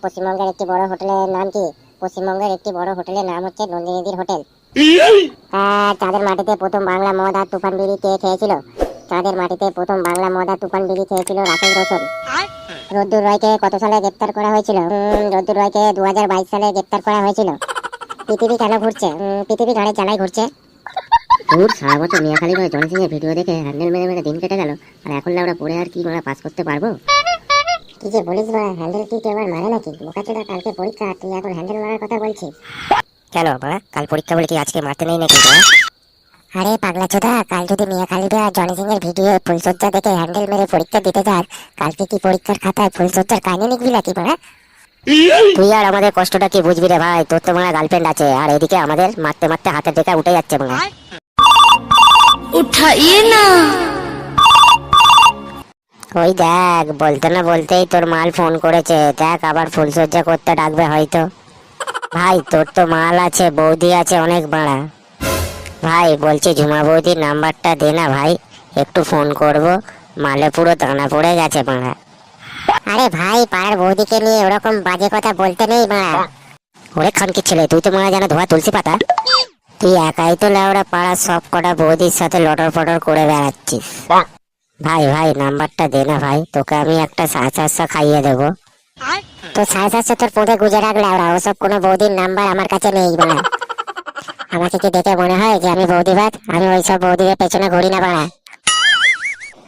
পশ্চিমবঙ্গের একটি বড় হোটেলের নাম কি? পশ্চিমবঙ্গের একটি বড় হোটেলের নাম হচ্ছে নন্দিনীদির হোটেল। চাঁদের মাটিতে প্রথম বাংলা মদ আর তুফান বিড়ি কে খেয়েছিল? চাঁদের মাটিতে প্রথম বাংলা মদ আর তুফান বিড়ি খেয়েছিল রাকেশ রোশন। রোদ্দুর রয়কে কত সালে গ্রেপ্তার করা হয়েছিল? রোদ্দুর রয়কে 2022 সালে গ্রেপ্তার করা হয়েছিল। পৃথিবী কেন ঘুরছে? পৃথিবী ঘাড়ে চালাই ঘুরছে। সারা বছর মিয়াখালী ভাই জনি সিং এর ভিডিও দেখে হ্যান্ডেল মেরে মেরে দিন কেটে গেল, আর এখন আমরা পড়ে আর কি আমরা পাস করতে পারবো? কি যে বলিস ভাই, হ্যান্ডেল কি কেউ আর মারে নাকি? বোকাচোদা, কালকে পরীক্ষা, তুই এখন হ্যান্ডেল মারার কথা বলছিস কেন? বাড়া, কাল পরীক্ষা বলে কি আজকে মারতে নেই নাকি? আরে পাগলা চোদা, কাল যদি মিয়াখালী ভাই জনি সিং এর ভিডিও ফুলসজ্জা দেখে হ্যান্ডেল মেরে পরীক্ষা দিতে যাস, কালকে কি পরীক্ষার খাতায় ফুলসজ্জার কাহিনী লিখবি নাকি? বাড়া, তুই আর আমাদের কষ্টটা কি বুঝবি রে ভাই? তোর তো মনে গার্লফ্রেন্ড আছে, আর এদিকে আমাদের মারতে মারতে হাতের দেখা উঠে যাচ্ছে। মনে উঠাইয়ে না, ওই দেখ, বলতে না বলতেই তোর মাল ফোন করেছে। দেখ, আবার ফুলসজ্জা করতে ডাকবে হয়তো। ভাই, তোর তো মাল আছে, বৌদি আছে অনেক। বাড়া ভাই, বলছি ঝুমা বৌদির নাম্বারটা দে না ভাই, একটু ফোন করব, মালে পুরো দানা পড়ে গেছে। বাড়া, আরে ভাই, পাড়ার বৌদিকে নিয়ে ওরকম বাজে কথা বলতে নেই। বাড়া, ওরে খানকি ছেলে, তুই তো মনে জানা ধোয়া তুলসী পাতা। তুই একাই তো লেওড়া পাড়ার সব কটা বৌদির সাথে লটর পটর করে বেড়াচ্ছিস। ভাই ভাই, নাম্বারটা দে না ভাই, তোকে আমি একটা 750 খাইয়ে দেবো। তো 750 তোর পদে গুজে রাখলে, ওরা ওসব কোনো বৌদির নাম্বার আমার কাছে নেই। বাড়া, আমাকে কি দেখে মনে হয় যে আমি বৌদিবাদ? আমি ওইসব বৌদিদের পেছনে ঘুরি না। বাড়া,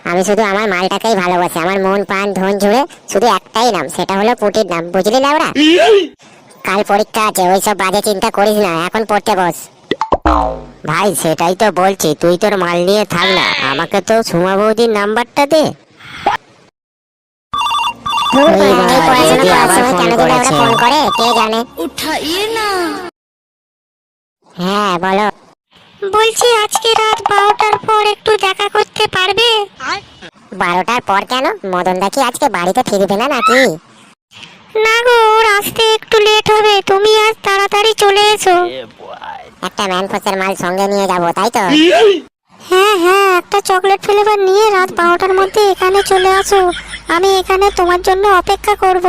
আমি শুধু আমার মালটাকেই ভালোবাসি। আমার মন প্রাণ ধন জুড়ে শুধু একটাই নাম, সেটা হলো পুটির নাম। বুঝলি লেওড়া? কাল পরীক্ষা আছে, ওইসব বাজে চিন্তা করিস না, এখন পড়তে বস। ভাই, সেটাই তো বলছি, তুই তোর মাল নিয়ে থাক না, আমাকে তো সুমা বৌদির নাম্বারটা দে। হ্যাঁ বলো। বলছি আজকে রাত 12টার পর একটু দেখা করতে পারবে? 12টার পর কেন? মদনদা কি আজকে বাড়িতে ফিরবে না নাকি? না গো, ওর আসতে একটু লেট হবে, তুমি আজ তাড়াতাড়ি চলে এসো। একটা ম্যানফোর্সের মাল সঙ্গে নিয়ে যাবো, তাই তো? হ্যাঁ হ্যাঁ, একটা চকলেট ফ্লেভার নিয়ে রাত 12টার মধ্যে এখানে চলে আসো, আমি এখানে তোমার জন্য অপেক্ষা করব।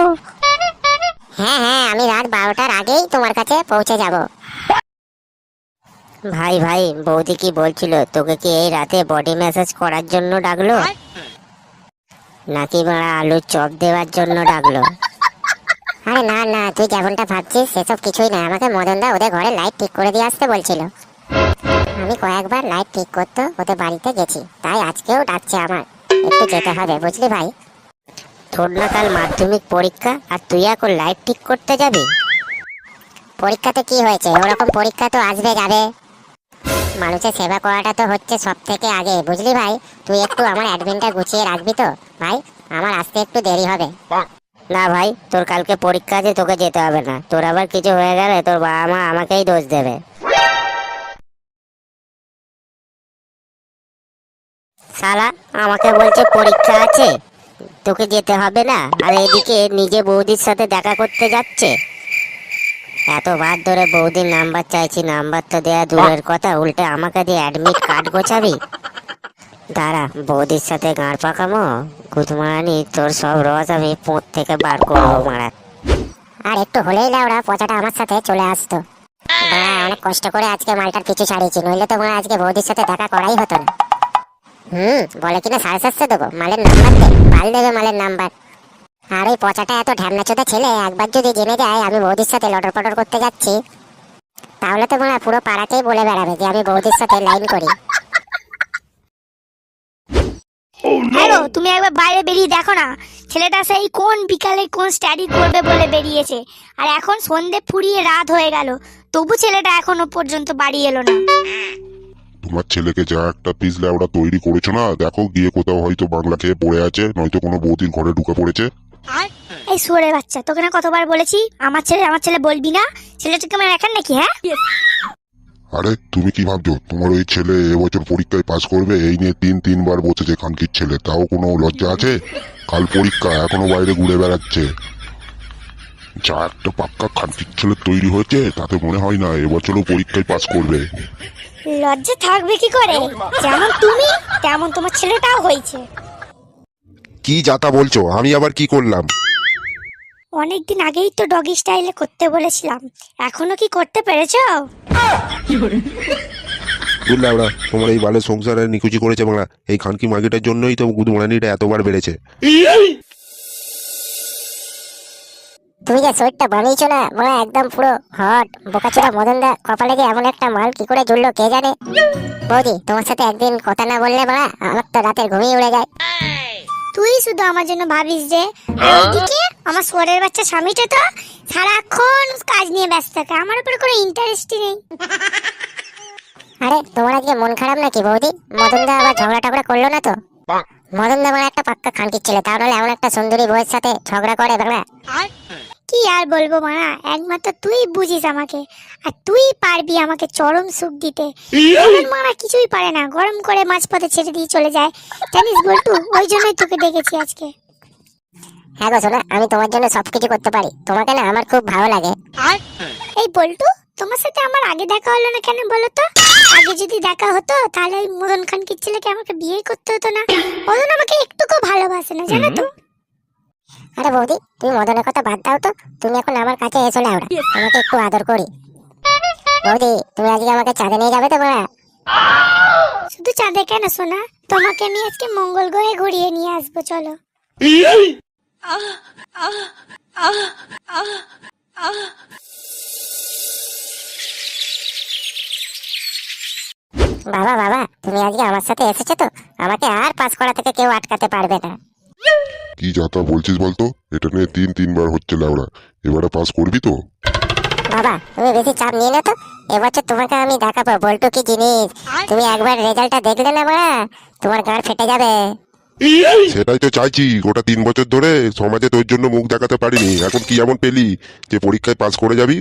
হ্যাঁ হ্যাঁ, আমি রাত 12টার আগেই তোমার কাছে পৌঁছে যাব। ভাই ভাই, বৌদি কি বলছিল? তোকে কি এই রাতে বডি ম্যাসাজ করার জন্য ডাকলো, নাকি বাড়া আলুর চপ দেওয়ার জন্য ডাকলো? আরে না না, তুই যেমনটা ভাবছিস সেসব কিছুই না। আমাকে মদনদা ওদের ঘরে লাইট ঠিক করে দিয়ে আসতে বলছিল। আমি কয়েকবার লাইট ঠিক করতে ওদের বাড়িতে গেছি, তাই আজকেও ডাকছে আমার, একটু যেতে হবে, বুঝলি ভাই? তোর না কাল মাধ্যমিক পরীক্ষা, আর তুই এখন লাইট ঠিক করতে যাবি? পরীক্ষাতে কি হয়েছে? ওরকম পরীক্ষা তো আসবে যাবে, মানুষের সেবা করাটা তো হচ্ছে সব থেকে আগে, বুঝলি ভাই? তুই একটু আমার অ্যাডমিনটা গুছিয়ে রাখবি তো ভাই, আমার আসতে একটু দেরি হবে। না ভাই, তোর কালকে পরীক্ষা আছে, তোকে যেতে হবে না। তোর আবার কিছু হয়ে গেলে তোর বাবা মা আমাকেই দোষ দেবে। শালা, আমাকে বলছে পরীক্ষা আছে, তোকে যেতে হবে না, আর এদিকে নিজে বৌদির সাথে দেখা করতে যাচ্ছে। এতবার ধরে বৌদির নাম্বার চাইছি, নাম্বার তো দেয়া দূরের কথা, উল্টে আমাকে দিয়ে অ্যাডমিট কার্ড গোছাবি। দাঁড়া, বৌদির সাথে গাঁড় পাকামো, গুদমানি তোর সব রস আমি পোঁত থেকে বার করবো। মারা, আর একটু হলেই লাউড়া পচাটা আমার সাথে চলে আসতো। অনেক কষ্ট করে আজকে মালটার পিছু ছাড়িয়েছি, নইলে তোমার আজকে বৌদির সাথে দেখা করাই হতো না। বলে কিনা 750 দেবো, মালের নাম্বার দে, পাল দেবে মালের নাম্বার। আর ওই পচাটা এত ঢ্যামনাচোদা ছেলে একবার যদি জেনে যায় আমি বৌদির সাথে লটর পটর করতে যাচ্ছি, তাহলে তো মনে পুরো পাড়াতেই বলে বেড়াবে যে আমি বৌদির সাথে লাইন করি। হ্যালো, তুমি একবার বাইরে বেরিয়ে দেখো না, ছেলেটা সেই কোন বিকালে কোন স্টাডি করবে বলে বেরিয়েছে, আর এখন সন্ধে ফুরিয়ে রাত হয়ে গেল, তবু ছেলেটা এখনো পর্যন্ত বাড়ি এলো না। তোমার ছেলেকে যা একটা পিস লেওড়া তৈরি করেছো না, দেখো গিয়ে কোথাও হয়তো বাংলা খেয়ে পড়ে আছে, নয়তো কোনো বৌদির ঘরে ঢুকে পড়েছে। এই শুয়োরের বাচ্চা, তোকে না কতবার বলেছি আমার ছেলে বলবি না, ছেলেটাকে আমার এখন নাকি? হ্যাঁ, আরে তুমি কি ভাবছো তোমার ওই ছেলে এবছর পরীক্ষায় পাস করবে? এই নিয়ে তিনবার বসেছে খানকির ছেলে, তাও কোনো লজ্জা আছে? কাল পরীক্ষা, এখনো বাইরে ঘুরে বেড়াচ্ছে। যা একটা পাক্কা খানকির ছেলে তৈরি হয়েছে, তাতে মনে হয় না এবছরও পরীক্ষায় পাস করবে। লজ্জা থাকবে কি করে? যেমন তুমি তেমন তোমার ছেলেটাও হয়েছে। কি যাতা বলছো? আমি আবার কি করলাম? অনেকদিন আগেই তো ডগি স্টাইলে করতে বলেছিলাম, এখনো কি করতে পেরেছো? বুঝলে ওরা তোমার এই বালের সংসারে নিকুচি করেছে বাংলা, এই খানকি মাগিটার জন্যই তো গুদমারানিটা এতবার বেড়েছে। তুমি যে শরীরটা বানিয়েছো না মানে একদম পুরো হট বোকাচোদা মদন দা কপালে যে এমন একটা মাল কি করে জুড়লো কে জানে। বৌদি তোমার সাথে একদিন কথা না বললে বাড়া আমার তো রাতের ঘুমিয়ে উড়ে যায়। তুই শুধু আমার জন্য ভাবিস যে, আর ওইদিকে আমার সোয়ারের বাচ্চা স্বামীটা তো সারাক্ষণ কাজ নিয়ে ব্যস্ত থাকে, আমার উপরে কোনো ইন্টারেস্টই নেই। আরে তোমার আজকে মন খারাপ নাকি বৌদি? মদন দা আবার ঝগড়া টগড়া করলো না তো? মদন দা মানে একটা পাক্কা খানকির ছেলে, তাহলে এমন একটা সুন্দরী বউয়ের সাথে ঝগড়া করে বাংলা। কি আর বলবো মানা, একমাত্র তুই বুঝিস আমাকে, আর তুই পারবি আমাকে চরম সুখ দিতে। মানা কিছুই পারে না, গরম করে মাঝপথে ছেড়ে দিয়ে চলে যায়, জানিস বল্টু? ওই জন্যই তোকে ডেকেছি আজকে। হ্যাঁ গো শোনা, আমি তোমার জন্য সবকিছু করতে পারি, তোমাকে না আমার খুব ভালো লাগে। এই বল্টু, তোমার সাথে আমার আগে দেখা হলো না কেন বলো তো? আগে যদি দেখা হতো তাহলে ওই মদন খানকির ছেলেকে আমাকে বিয়ে করতে হতো না। মদন আমাকে একটুকু ভালোবাসে না, জানো তো? আরে বৌদি তুমি মদনের কথা বাদ দাও তো, তুমি এখন আমার কাছে এসো না, ওরা তোমাকে একটু আদর করি। বৌদি তুমি আজকে আমাকে চাঁদে নিয়ে যাবে তো বাড়া? শুধু চাঁদে কেন সোনা, তোমাকে আমি আজকে মঙ্গল গ্রহে ঘুরিয়ে নিয়ে আসবো, চলো। বাবা বাবা তুমি আজকে আমার সাথে এসেছো তো, আমাকে আর পাস করা থেকে কেউ আটকাতে পারবে না। কি যাতা বলছিস বলতো? এটা নিয়ে তিনবার হচ্ছে লাউড়া, এবারে পাস করবি তো? বাবা তুমি বেশি চাপ নিয়ে না তো, এবছর তোমাকে আমি দেখাবো বল্টু কি জিনিস। তুমি একবার রেজাল্টটা দেখলে না বাড়া, তোমার গাঁড় ফেটে যাবে। সেটাই তো চাইছি, গোটা 3 বছর ধরে সমাজে তোর জন্য মুখ দেখাতে পারিনি, এখন কি এমন পেলি যে পরীক্ষায় পাস করে যাবি?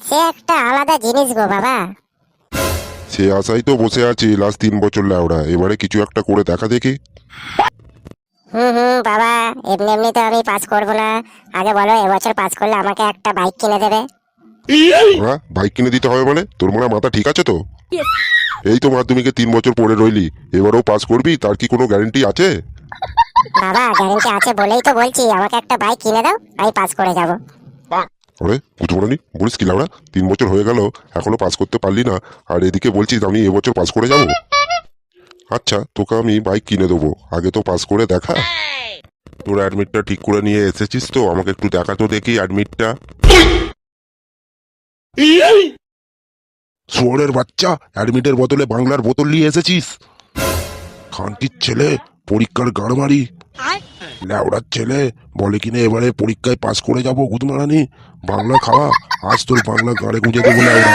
সে একটা আলাদা জিনিস গো বাবা। সে আশাই তো বসে আছি লাস্ট 3 বছর লাউড়া, এবারে কিছু একটা করে দেখা দেখি। বাবা এমনি এমনি তো আমি পাস করবো না, আগে বলো এবছর পাস করলে আমাকে একটা বাইক কিনে দেবে। ওরা বাইক কিনে দিতে হবে মানে? তোর মনে হয় মাথা ঠিক আছে তো? এই তো মাধ্যমিকে 3 বছর পড়ে রইলি, এবারেও পাস করবি, তার কি কোনো গ্যারান্টি আছে? বাবা গ্যারেন্টি আছে বলেই তো বলছি, আমাকে একটা বাইক কিনে দাও, আমি পাস করে যাব। আরে কুচুমরানি বলিস কি লাউড়া, 3 বছর হয়ে গেল এখনো পাস করতে পারলি না, আর এদিকে বলছিস আমি এবছর পাস করে যাব? আচ্ছা তোকে আমি বাইক কিনে দেবো, আগে তো পাস করে দেখা। তোর অ্যাডমিটটা ঠিক করে নিয়ে এসেছিস তো? আমাকে একটু দেখা তো দেখি অ্যাডমিটটা। শুয়োরের বাচ্চা, অ্যাডমিটের বদলে বাংলার বোতল নিয়ে এসেছিস? খানকির ছেলে, পরীক্ষার গাড় মারি ল্যাওড়ার ছেলে, বলে কিনা এবারে পরীক্ষায় পাস করে যাবো গুদমারানি, বাংলা খাওয়া, আজ তোর বাংলা গাড়ে গুঁজে দেবো ল্যাওড়া।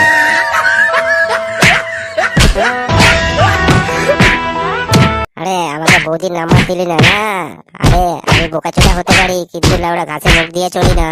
আরে আমাকে বৌদির নাম্বার দিলি না? না আরে আমি বোকাচোদা হতে পারি, কিন্তু লেওড়া ঘাসে মুখ দিয়ে চলি না।